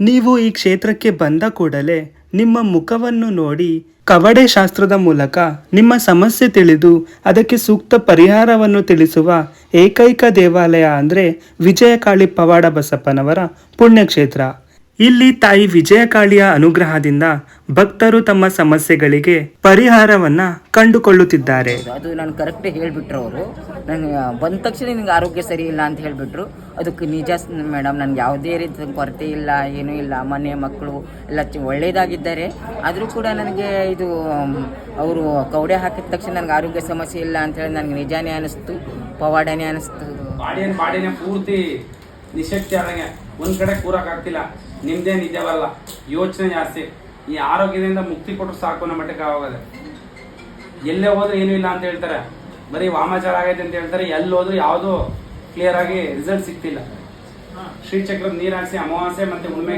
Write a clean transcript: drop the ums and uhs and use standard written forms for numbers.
ನೀವು ಈ ಕ್ಷೇತ್ರಕ್ಕೆ ಬಂದ ಕೂಡಲೇ ನಿಮ್ಮ ಮುಖವನ್ನು ನೋಡಿ ಕವಡೆ ಶಾಸ್ತ್ರದ ಮೂಲಕ ನಿಮ್ಮ ಸಮಸ್ಯೆ ತಿಳಿದು ಅದಕ್ಕೆ ಸೂಕ್ತ ಪರಿಹಾರವನ್ನು ತಿಳಿಸುವ ಏಕೈಕ ದೇವಾಲಯ ಅಂದರೆ ವಿಜಯಕಾಳಿ ಪವಾಡ ಬಸಪ್ಪನವರ ಪುಣ್ಯಕ್ಷೇತ್ರ. ಇಲ್ಲಿ ತಾಯಿ ವಿಜಯಕಾಳಿಯ ಅನುಗ್ರಹದಿಂದ ಭಕ್ತರು ತಮ್ಮ ಸಮಸ್ಯೆಗಳಿಗೆ ಪರಿಹಾರವನ್ನ ಕಂಡುಕೊಳ್ಳುತ್ತಿದ್ದಾರೆ. ಅದು ನಾನು ಕರೆಕ್ಟ್ ಹೇಳಿಬಿಟ್ರು ಅವರು. ನನಗೆ ಬಂದ ತಕ್ಷಣ ನಿನಗೆ ಆರೋಗ್ಯ ಸರಿ ಇಲ್ಲ ಅಂತ ಹೇಳಿಬಿಟ್ರು. ಅದಕ್ಕೆ ನಿಜ ಮೇಡಮ್, ನನಗೆ ಯಾವುದೇ ರೀತಿ ಕೊರತೆ ಇಲ್ಲ, ಏನೂ ಇಲ್ಲ. ಮನೆ ಮಕ್ಕಳು ಎಲ್ಲ ಒಳ್ಳೆಯದಾಗಿದ್ದಾರೆ. ಆದರೂ ಕೂಡ ನನಗೆ ಇದು ಅವರು ಕವಡೆ ಹಾಕಿದ ತಕ್ಷಣ ನನಗೆ ಆರೋಗ್ಯ ಸಮಸ್ಯೆ ಇಲ್ಲ ಅಂತೇಳಿ ನನಗೆ ನಿಜಾನೇ ಅನಿಸ್ತು, ಪವಾಡನೇ ಅನಿಸ್ತು. ಬಾಡಿನೇ ಪೂರ್ತಿ ನಿಶಕ್ತಿ ಆದಂಗೆ ಒಂದು ಕಡೆ ಕೂರಕ್ಕಾಗ್ತಿಲ್ಲ. ನಿಮ್ಮದೇ ನಿಜವಲ್ಲ, ಯೋಚನೆ ಜಾಸ್ತಿ. ಈ ಆರೋಗ್ಯದಿಂದ ಮುಕ್ತಿ ಕೊಟ್ಟರು ಸಾಕು ನಮ್ಮ ಮಟ್ಟಕ್ಕೆ ಆಗೋದೆ. ಎಲ್ಲೇ ಹೋದ್ರೆ ಏನೂ ಇಲ್ಲ ಅಂತ ಹೇಳ್ತಾರೆ, ಬರೀ ವಾಮಾಚಾರ ಆಗೈತೆ ಅಂತ ಹೇಳ್ತಾರೆ. ಎಲ್ಲಿ ಹೋದ್ರು ಯಾವುದೂ ಕ್ಲಿಯರ್ ಆಗಿ ರಿಸಲ್ಟ್ ಸಿಗ್ತಿಲ್ಲ. ಶ್ರೀಚಕ್ರದ ನೀರು ಹಾರಿಸಿ ಅಮಾವಾಸ್ಯೆ ಮತ್ತು ಹುಣ್ಣಿಮೆಗೆ